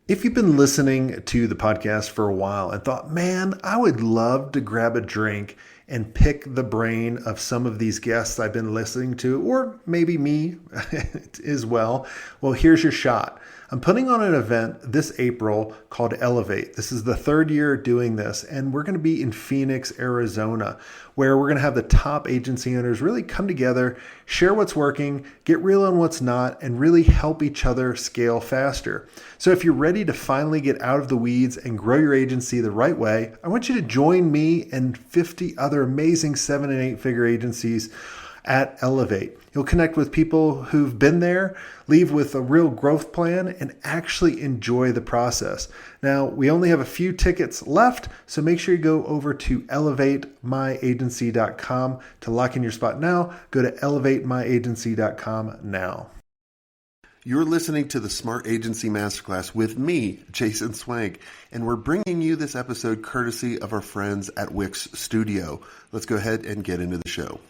If you've been listening to the podcast for a while and thought, man, I would love to grab a drink and pick the brain of some of these guests I've been listening to, or maybe me as well, here's your shot. I'm putting on an event this April called Elevate. This is the third year doing this, and we're going to be in Phoenix, Arizona, where we're going to have the top agency owners really come together, share what's working, get real on what's not, and really help each other scale faster. So if you're ready to finally get out of the weeds and grow your agency the right way, I want you to join me and 50 other amazing 7 and 8 figure agencies at Elevate. You'll connect with people who've been there, leave with a real growth plan, and actually enjoy the process. Now, we only have a few tickets left, so make sure you go over to elevatemyagency.com to lock in your spot now. Go to elevatemyagency.com now. You're listening to the Smart Agency Masterclass with me, Jason Swank, and we're bringing you this episode courtesy of our friends at Wix Studio. Let's go ahead and get into the show.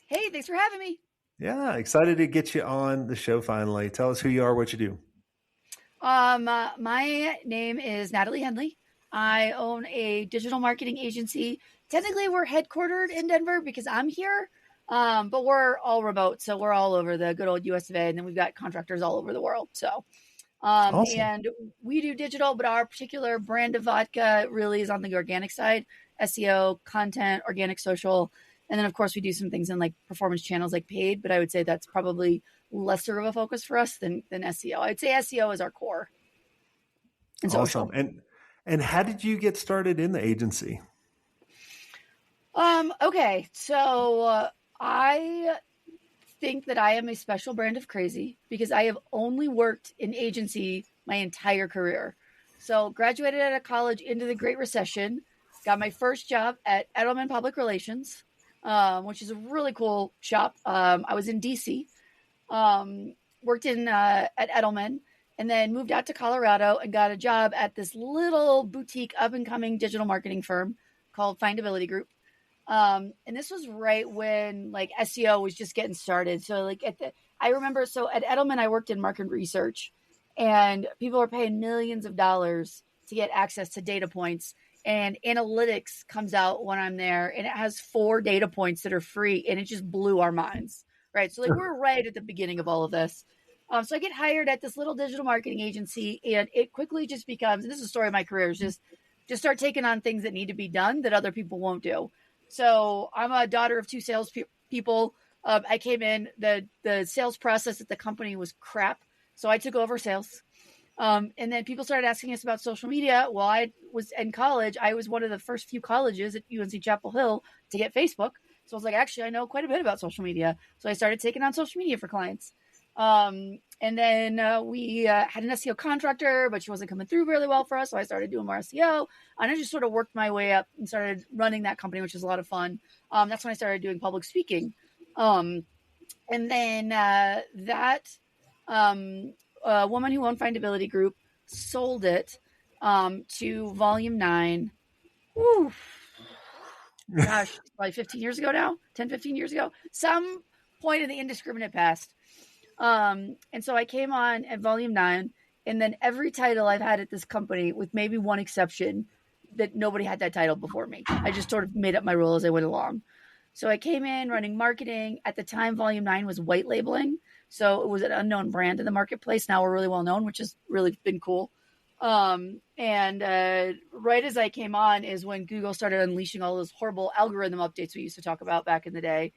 Hey, thanks for having me. Yeah, excited to get you on the show finally. Tell us who you are, what you do. My name is Natalie Henley. I own a digital marketing agency. Technically, we're headquartered in Denver because I'm here, but we're all remote. So we're all over the good old US of A, and then we've got contractors all over the world. So, Awesome. and we do digital, but our particular brand of vodka really is on the organic side, SEO, content, organic social. And then, of course, we do some things in like performance channels like paid, but I would say that's probably lesser of a focus for us than SEO. I'd say SEO is our core. And social. Awesome. And how did you get started in the agency? Okay. So I think that I am a special brand of crazy because I have only worked in agency my entire career. So graduated out of college into the Great Recession, got my first job at Edelman Public Relations, which is a really cool shop. I was in DC, worked at Edelman, and then moved out to Colorado and got a job at this little boutique up and coming digital marketing firm called Findability Group. And this was right when like SEO was just getting started. So like I remember, so at Edelman, I worked in market research, and people were paying millions of dollars to get access to data points. And analytics comes out when I'm there, and it has 4 data points that are free, and it just blew our minds, right? So like we're right at the beginning of all of this. So I get hired at this little digital marketing agency, and it quickly just becomes, and this is the story of my career, is just start taking on things that need to be done that other people won't do. So I'm a daughter of 2 sales people. I came in, the sales process at the company was crap, so I took over sales. And then people started asking us about social media. Well, I was in college. I was one of the first few colleges at UNC Chapel Hill to get Facebook. So I was like, actually, I know quite a bit about social media. So I started taking on social media for clients. And then we had an SEO contractor, but she wasn't coming through really well for us. So I started doing more SEO. And I just sort of worked my way up and started running that company, which was a lot of fun. That's when I started doing public speaking. And then a woman who owned Findability Group sold it to Volume 9. Whew. Gosh, probably 15 years ago now, 10, 15 years ago, some point in the indiscriminate past. And so I came on at Volume 9, and then every title I've had at this company, with maybe one exception, that nobody had that title before me. I just sort of made up my role as I went along. So I came in running marketing. At the time, Volume 9 was white labeling. So it was an unknown brand in the marketplace. Now we're really well known, which has really been cool. And right as I came on is when Google started unleashing all those horrible algorithm updates we used to talk about back in the day,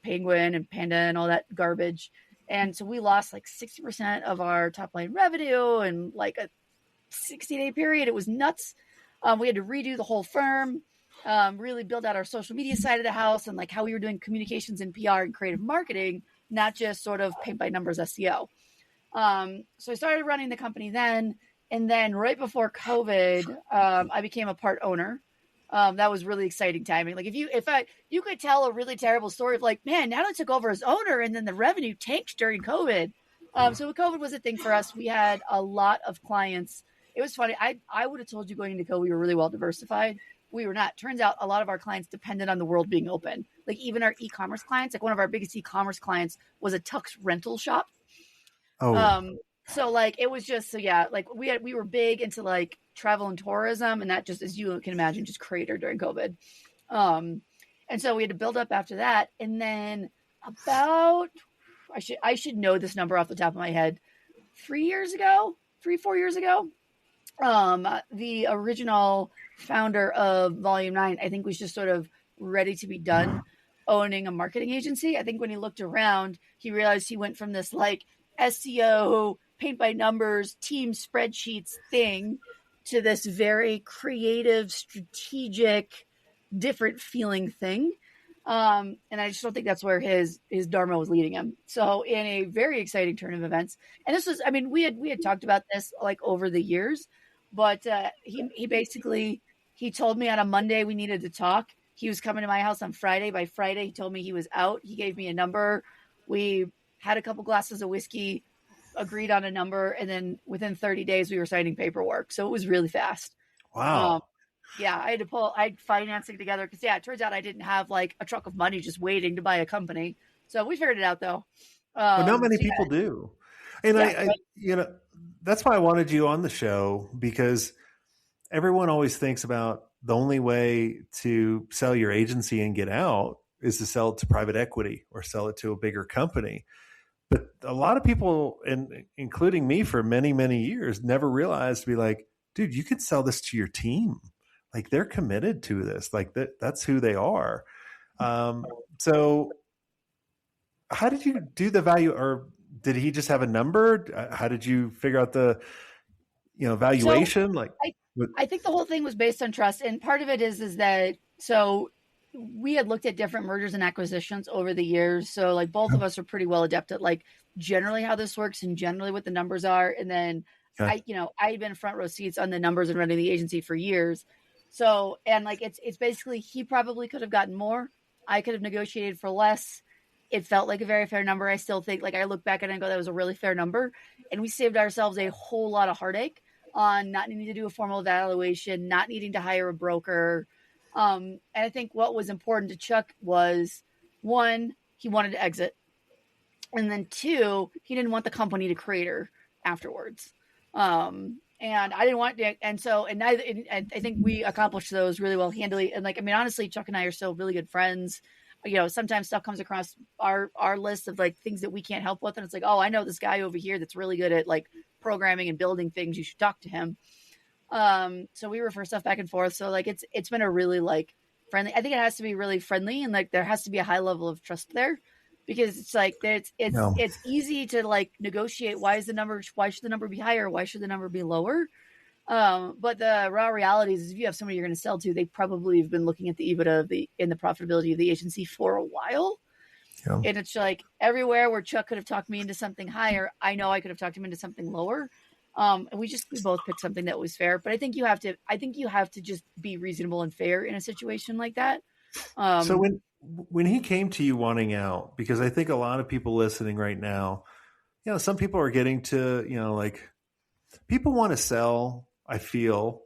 Penguin and Panda and all that garbage. And so we lost like 60% of our top line revenue in like a 60-day period. It was nuts. We had to redo the whole firm, really build out our social media side of the house and like how we were doing communications and PR and creative marketing, not just sort of paint by numbers SEO. So I started running the company then. And then right before COVID, I became a part owner. That was really exciting timing. Like you could tell a really terrible story of like, man, Natalie took over as owner and then the revenue tanked during COVID. So COVID was a thing for us. We had a lot of clients. It was funny. I would have told you going into COVID, we were really well diversified. We were not. Turns out a lot of our clients depended on the world being open. Like even our e-commerce clients, like one of our biggest e-commerce clients was a tux rental shop. Oh, So like it was just so yeah, like we were big into like travel and tourism, and that just, as you can imagine, just cratered during COVID. Um, and so we had to build up after that, and then about I should know this number off the top of my head. 3 years ago, 4 years ago, the original founder of Volume 9, I think, was just sort of ready to be done owning a marketing agency. I think when he looked around, he realized he went from this like SEO, paint by numbers, team spreadsheets thing to this very creative, strategic, different feeling thing. And I just don't think that's where his dharma was leading him. So in a very exciting turn of events, and this was, I mean, we had talked about this like over the years, but he basically he told me on a Monday we needed to talk. He was coming to my house on Friday. By Friday, he told me he was out. He gave me a number. We had a couple glasses of whiskey, agreed on a number, and then within 30 days we were signing paperwork. So it was really fast. Um, Wow. yeah, I had financing together because yeah, it turns out I didn't have like a truck of money just waiting to buy a company. So we figured it out though. Well, not many So people do. And yeah, I, that's why I wanted you on the show, because everyone always thinks about the only way to sell your agency and get out is to sell it to private equity or sell it to a bigger company. But a lot of people, and including me for many, many years, never realized to be like, dude, you could sell this to your team. Like they're committed to this. Like that's who they are. So how did you do the value, or did he just have a number? How did you figure out the, so valuation? Like, I I think the whole thing was based on trust, and part of it is that so we had looked at different mergers and acquisitions over the years. So like both of us are pretty well adept at like generally how this works and generally what the numbers are. And then okay. I've been front row seats on the numbers and running the agency for years. So and like it's basically he probably could have gotten more. I could have negotiated for less. It felt like a very fair number. I still think like I look back at it and go, that was a really fair number. And we saved ourselves a whole lot of heartache on not needing to do a formal evaluation, not needing to hire a broker. And I think what was important to Chuck was one, he wanted to exit. And then two, he didn't want the company to crater afterwards. And I didn't want to, and I think we accomplished those really well handily. And like, I mean, honestly, Chuck and I are still really good friends. Sometimes stuff comes across our list of like things that we can't help with. And it's like, oh, I know this guy over here that's really good at like programming and building things. You should talk to him. So we refer stuff back and forth. So like, it's been a really like friendly, I think it has to be really friendly, and like, there has to be a high level of trust there, because it's like, it's easy to like negotiate. Why should the number be higher? Why should the number be lower? But the raw reality is if you have somebody you're going to sell to, they probably have been looking at the EBITDA and the profitability of the agency for a while. Yeah. And it's like everywhere where Chuck could have talked me into something higher, I know I could have talked him into something lower. And we both picked something that was fair. But I think you have to just be reasonable and fair in a situation like that. So when he came to you wanting out, because I think a lot of people listening right now, some people are getting to, like people want to sell, I feel,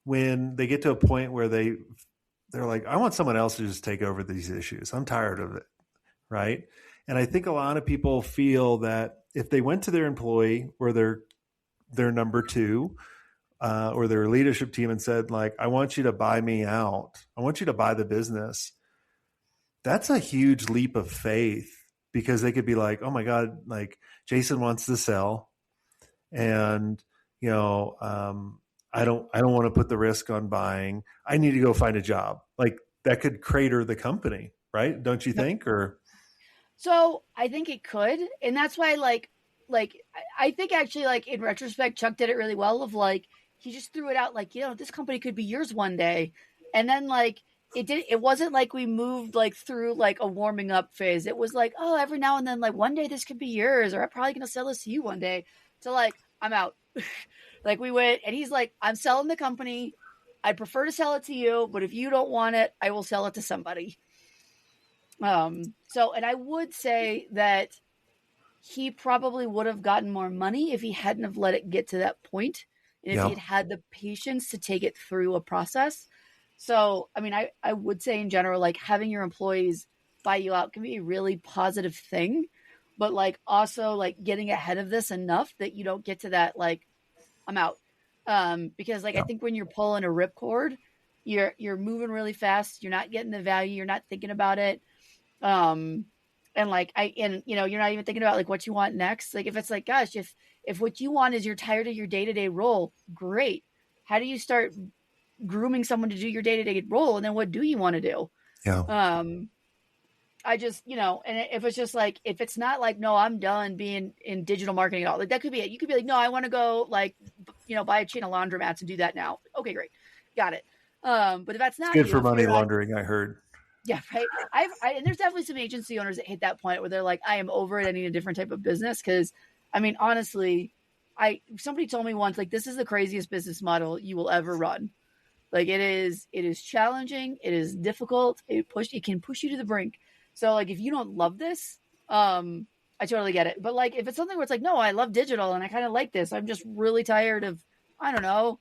when they get to a point where they're like, I want someone else to just take over these issues. I'm tired of it. Right. And I think a lot of people feel that if they went to their employee or their number two, or their leadership team and said, like, I want you to buy me out, I want you to buy the business, that's a huge leap of faith, because they could be like, oh my God, like Jason wants to sell, and I don't want to put the risk on buying. I need to go find a job. Like that could crater the company, right? Don't you think? Or so I think it could, and that's why like I think actually like in retrospect, Chuck did it really well. Of like he just threw it out like, this company could be yours one day, and then like it wasn't like we moved like through like a warming up phase. It was like, oh, every now and then, like one day this could be yours, or I'm probably gonna sell this to you one day. So like I'm out. Like we went, and he's like, I'm selling the company. I'd prefer to sell it to you, but if you don't want it, I will sell it to somebody. And I would say that he probably would have gotten more money if he hadn't have let it get to that point, and if he'd had the patience to take it through a process. So, I mean, I would say in general, like having your employees buy you out can be a really positive thing. but like also like getting ahead of this enough that you don't get to that, like, I'm out. Because like, I Yeah. think when you're pulling a ripcord, you're moving really fast. You're not getting the value. You're not thinking about it. Um, and like, you're not even thinking about like what you want next. Like if it's like, gosh, if what you want is you're tired of your day-to-day role, great. How do you start grooming someone to do your day-to-day role? And then what do you want to do? Yeah. I just, and if it's just like, if it's not like, no, I'm done being in digital marketing at all, like that could be it. You could be like, no, I want to go like, buy a chain of laundromats and do that now. Okay, great. Got it. But if that's It's not good you, for if money you're not, laundering, I heard. yeah, right. And there's definitely some agency owners that hit that point where they're like, I am over it. I need a different type of business. Cause I mean, honestly, somebody told me once, like, this is the craziest business model you will ever run. Like it is challenging. It is difficult. It can push you to the brink. So like, if you don't love this, I totally get it. But like, if it's something where it's like, no, I love digital and I kind of like this. I'm just really tired of, I don't know,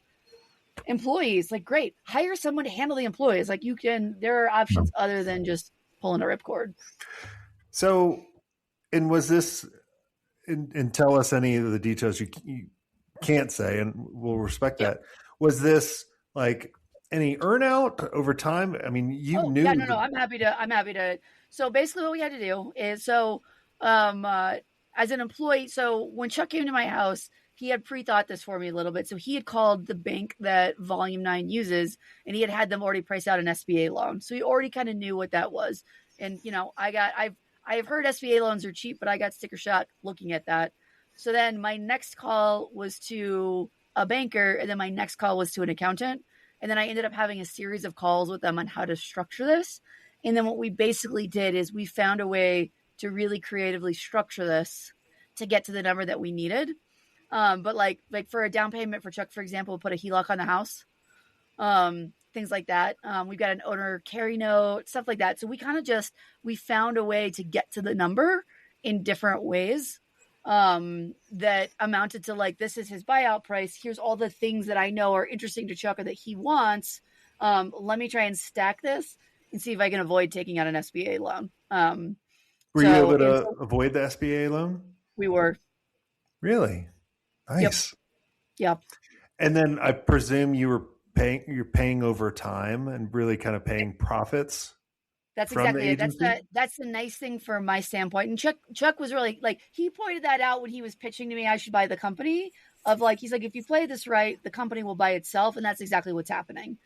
employees. Like, great, hire someone to handle the employees. Like there are options other than just pulling a ripcord. So, and was this, and tell us any of the details you can't say, and we'll respect Yep. that. Was this like any earnout over time? I mean, you Oh knew. yeah, no. I'm happy to. So basically what we had to do is, as an employee, so when Chuck came to my house, he had pre-thought this for me a little bit. So he had called the bank that Volume 9 uses, and he had them already price out an SBA loan. So he already kind of knew what that was. And, I've heard SBA loans are cheap, but I got sticker shock looking at that. So then my next call was to a banker, and then my next call was to an accountant. And then I ended up having a series of calls with them on how to structure this. And then what we basically did is we found a way to really creatively structure this to get to the number that we needed. But like for a down payment for Chuck, for example, we'll put a HELOC on the house, things like that. We've got an owner carry note, stuff like that. So we found a way to get to the number in different ways, that amounted to like, this is his buyout price. Here's all the things that I know are interesting to Chuck or that he wants. Let me try and stack this and see if I can avoid taking out an SBA loan. Were you able to avoid the SBA loan? We were. Really? Nice. Yep. And then I presume you're paying over time and really kind of paying profits. That's exactly it. That's the nice thing from my standpoint. And Chuck was really like, he pointed that out when he was pitching to me, I should buy the company, of like, he's like, if you play this right, the company will buy itself. And that's exactly what's happening.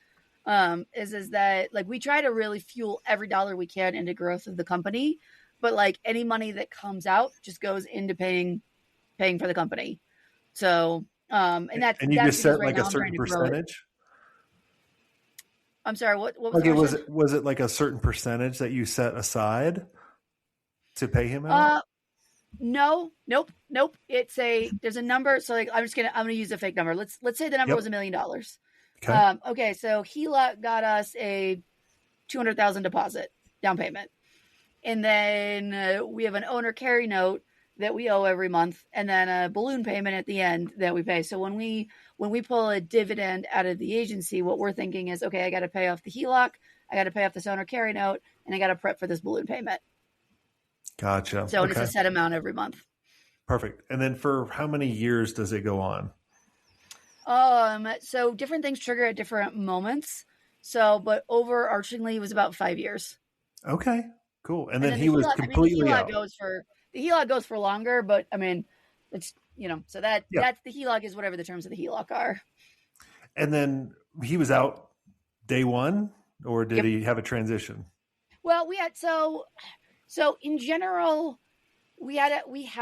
Is that like, we try to really fuel every dollar we can into growth of the company, but like any money that comes out just goes into paying for the company. So, and you just set like a certain percentage. I'm sorry. What was okay? Was it like a certain percentage that you set aside to pay him out? No, nope. There's a number. So like, I'm gonna use a fake number. Let's say the number was $1 million. Okay. Okay. So HELOC got us a $200,000 deposit down payment, and then we have an owner carry note that we owe every month, and then a balloon payment at the end that we pay. So when we pull a dividend out of the agency, what we're thinking is, okay, I got to pay off the HELOC, I got to pay off this owner carry note, and I got to prep for this balloon payment. Gotcha. So it's a set amount every month. Perfect. And then for how many years does it go on? So different things trigger at different moments. So, but overarchingly, it was about 5 years. Okay, cool. And then he was completely out. The HELOC goes for longer, but I mean, it's, so that's the HELOC is whatever the terms of the HELOC are. And then he was out day one, or did he have a transition? Well, we had, so in general, we had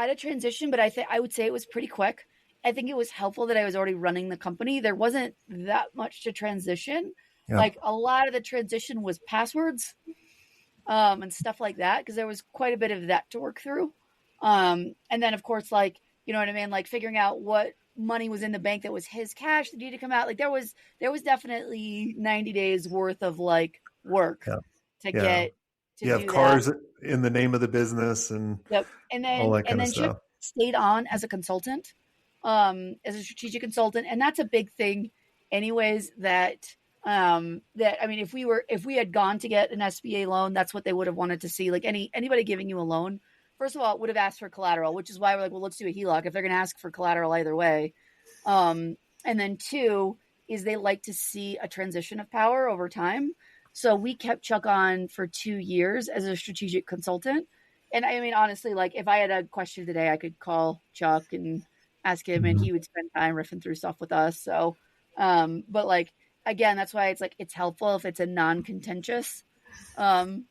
a transition, but I would say it was pretty quick. I think it was helpful that I was already running the company. There wasn't that much to transition. Yeah. Like a lot of the transition was passwords, and stuff like that, because there was quite a bit of that to work through. And then of course, like, you know what I mean? Like figuring out what money was in the bank that was his cash that needed to come out. Like there was definitely 90 days worth of like work to get to do cars that. In the name of the business and and then all that kind of stuff. Chip stayed on as a consultant, as a strategic consultant, and that's a big thing, anyways. That I mean, if we had gone to get an SBA loan, that's what they would have wanted to see. Like anybody giving you a loan first of all, would have asked for collateral, which is why we're like, well, let's do a HELOC if they're going to ask for collateral either way. And then two is they like to see a transition of power over time. So we kept Chuck on for 2 years as a strategic consultant. And I mean, honestly, like if I had a question today, I could call Chuck and ask him and he would spend time riffing through stuff with us. So, but like, again, that's why it's like, it's helpful if it's a non-contentious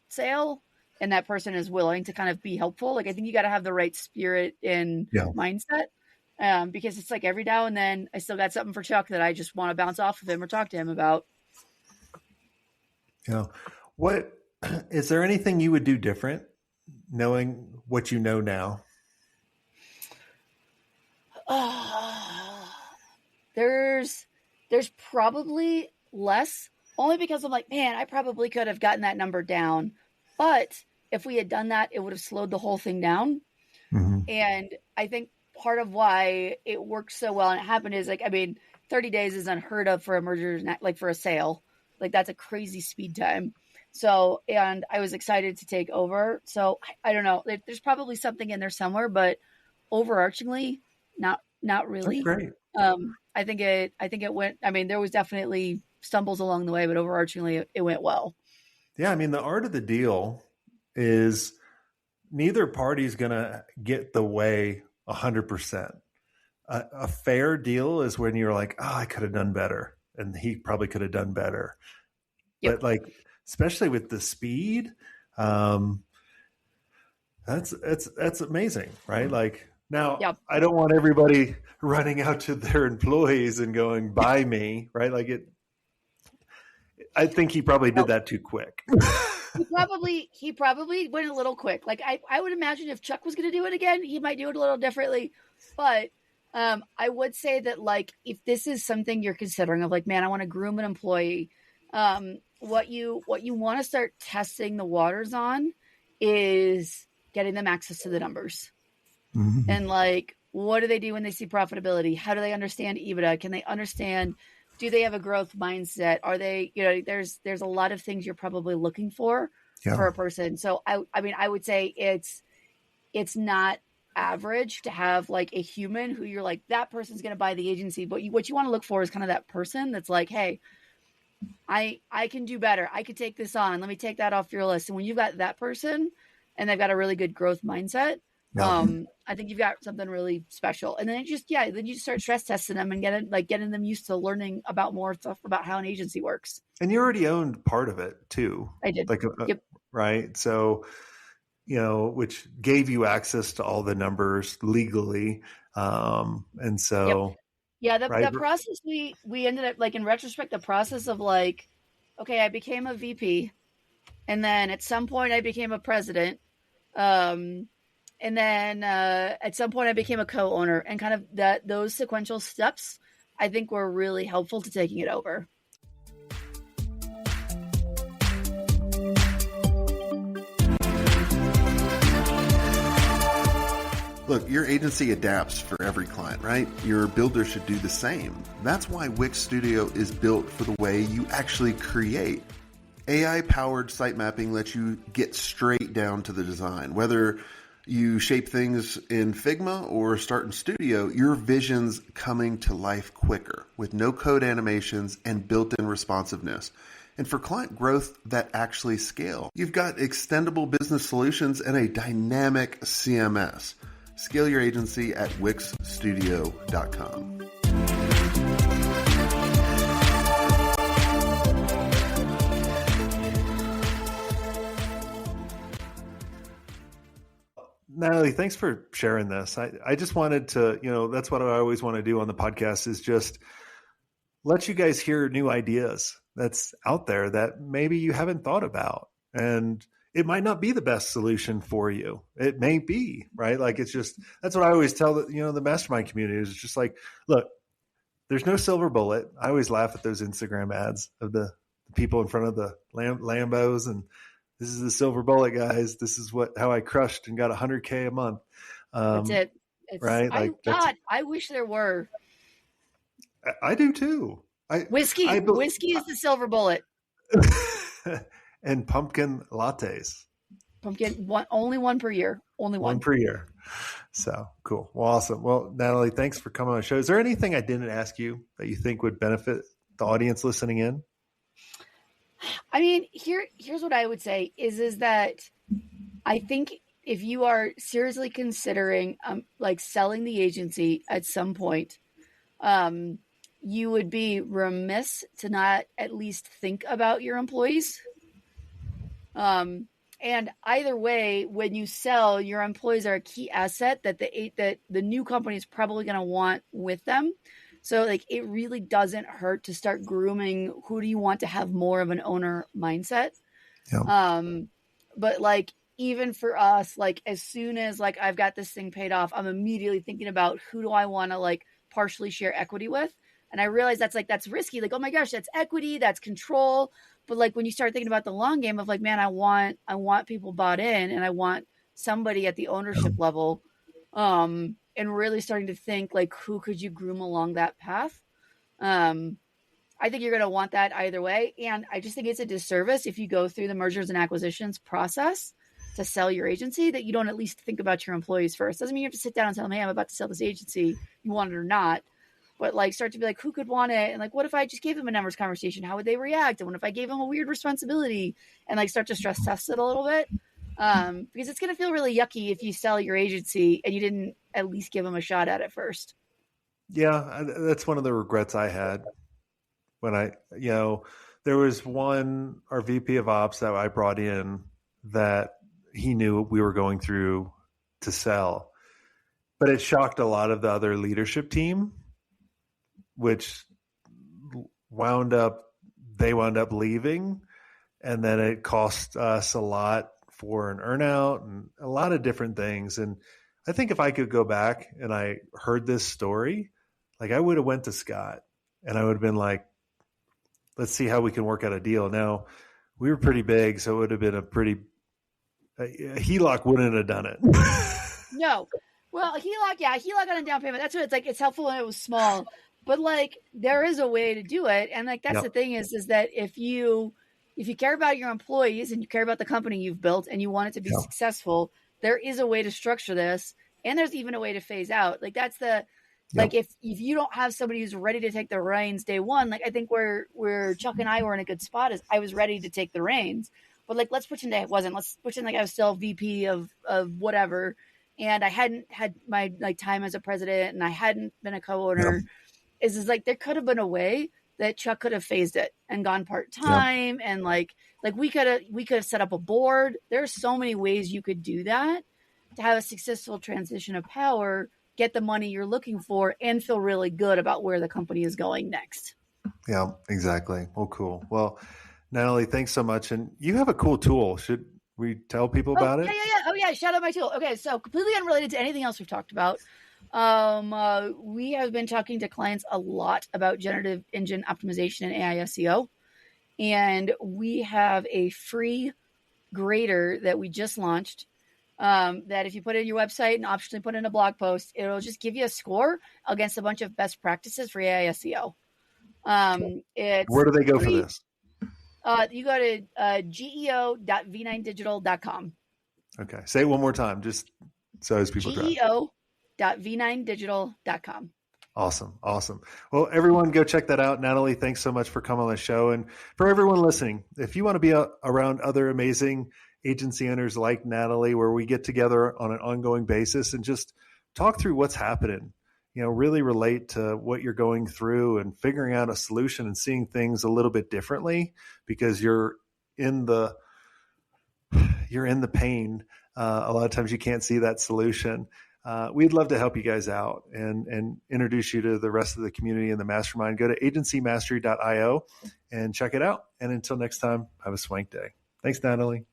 sale and that person is willing to kind of be helpful. Like, I think you got to have the right spirit and mindset. Because it's like every now and then I still got something for Chuck that I just want to bounce off of him or talk to him about. Yeah. What is there anything you would do different knowing what you know now? There's probably less, only because I'm like, man, I probably could have gotten that number down. But if we had done that, it would have slowed the whole thing down. Mm-hmm. And I think part of why it worked so well and it happened is like, I mean, 30 days is unheard of for a merger, like for a sale. Like that's a crazy speed time. So, and I was excited to take over. So I don't know, there's probably something in there somewhere, but overarchingly, not really. That's great. I think it went, I mean, there was definitely stumbles along the way, but overarchingly it went well. Yeah. I mean, the art of the deal is neither party's going to get the way 100%. A fair deal is when you're like, oh, I could have done better. And he probably could have done better. Yep. But like, especially with the speed, that's amazing, right? Like now I don't want everybody running out to their employees and going, buy me, right? Like I think he probably did that too quick. He probably went a little quick. Like I would imagine if Chuck was going to do it again, he might do it a little differently. But I would say that like if this is something you're considering of like, man, I want to groom an employee, what you want to start testing the waters on is getting them access to the numbers. Mm-hmm. And like, what do they do when they see profitability? How do they understand EBITDA? Can they understand? Do they have a growth mindset? Are they, there's a lot of things you're probably looking for a person. So I mean, I would say it's not average to have like a human who you're like, that person's going to buy the agency. But what you want to look for is kind of that person that's like, hey, I can do better. I could take this on. Let me take that off your list. And when you've got that person and they've got a really good growth mindset, I think you've got something really special. And then then you start stress testing them and getting them used to learning about more stuff about how an agency works. And you already owned part of it too. I did. Right. So, which gave you access to all the numbers legally. And so, the process we ended up like in retrospect, the process of like, okay, I became a VP and then at some point I became a president. And then at some point I became a co-owner and kind of those sequential steps, I think were really helpful to taking it over. Look, your agency adapts for every client, right? Your builder should do the same. That's why Wix Studio is built for the way you actually create. AI-powered site mapping lets you get straight down to the design. Whether you shape things in Figma or start in Studio, your vision's coming to life quicker with no-code animations and built-in responsiveness. And for client growth that actually scale, you've got extendable business solutions and a dynamic CMS. Scale your agency at wixstudio.com. Natalie, thanks for sharing this. I just wanted to, that's what I always want to do on the podcast is just let you guys hear new ideas that's out there that maybe you haven't thought about. And it might not be the best solution for you. It may be, right? Like it's just, that's what I always tell the mastermind community is just like, look, there's no silver bullet. I always laugh at those Instagram ads of the people in front of the Lambos and this is the silver bullet, guys. This is how I crushed and got 100K a month. That's it. Right? I wish there were. I do too. Whiskey is the silver bullet. And pumpkin lattes. Pumpkin, only one per year. Only One one. per year. So cool. Well, awesome. Well, Natalie, thanks for coming on the show. Is there anything I didn't ask you that you think would benefit the audience listening in? I mean, here's what I would say is that I think if you are seriously considering like selling the agency at some point, you would be remiss to not at least think about your employees. And either way, when you sell, your employees are a key asset that the new company is probably going to want with them. So like it really doesn't hurt to start grooming who do you want to have more of an owner mindset. Yeah. But like even for us, like as soon as like I've got this thing paid off, I'm immediately thinking about who do I want to like partially share equity with. And I realize that's risky. Like, oh my gosh, that's equity, that's control. But like when you start thinking about the long game of like, man, I want people bought in and I want somebody at the ownership level. And really starting to think like who could you groom along that path. I think you're going to want that either way. And I just think it's a disservice if you go through the mergers and acquisitions process to sell your agency that you don't at least think about your employees first. Doesn't mean you have to sit down and tell them, hey, I'm about to sell this agency. You want it or not. But like start to be like, who could want it? And like, what if I just gave them a numbers conversation? How would they react? And what if I gave them a weird responsibility and like start to stress test it a little bit? Because it's going to feel really yucky if you sell your agency and you didn't at least give them a shot at it first. Yeah. That's one of the regrets I had when there was our VP of ops that I brought in that he knew we were going through to sell, but it shocked a lot of the other leadership team, which wound up leaving. And then it cost us a lot for an earnout and a lot of different things. And I think if I could go back and I heard this story, like I would have went to Scott and I would have been like, let's see how we can work out a deal. Now we were pretty big, so it would have been a HELOC wouldn't have done it. No. Well, HELOC on a down payment. That's what it's like. It's helpful when it was small, but like there is a way to do it. And like, that's the thing is that if you care about your employees and you care about the company you've built and you want it to be successful, there is a way to structure this. And there's even a way to phase out. Like that's like if you don't have somebody who's ready to take the reins day one, like I think where Chuck and I were in a good spot is I was ready to take the reins, but like, let's pretend I wasn't, let's pretend like I was still VP of whatever. And I hadn't had my like time as a president and I hadn't been a co-owner. Is like, there could have been a way that Chuck could have phased it and gone part-time. And like we could have set up a board. There's so many ways you could do that to have a successful transition of power, get the money you're looking for, and feel really good about where the company is going next. Yeah, exactly. Well, cool. Well, Natalie, thanks so much. And you have a cool tool. Should we tell people about it? Yeah. Oh yeah. Shout out my tool. Okay. So completely unrelated to anything else we've talked about. We have been talking to clients a lot about generative engine optimization and AI SEO. And we have a free grader that we just launched. That if you put it in your website and optionally put in a blog post, it'll just give you a score against a bunch of best practices for AI SEO. Where do they go for this? You go to geo.v9digital.com. Okay. Say it one more time, just so as people try. geo.v9digital.com. Awesome. Well, everyone go check that out. Natalie, thanks so much for coming on the show. And for everyone listening, if you want to be around other amazing agency owners like Natalie, where we get together on an ongoing basis and just talk through what's happening, really relate to what you're going through and figuring out a solution and seeing things a little bit differently because you're in the pain. A lot of times you can't see that solution. We'd love to help you guys out and introduce you to the rest of the community in the mastermind. Go to agencymastery.io and check it out. And until next time, have a swank day. Thanks, Natalie.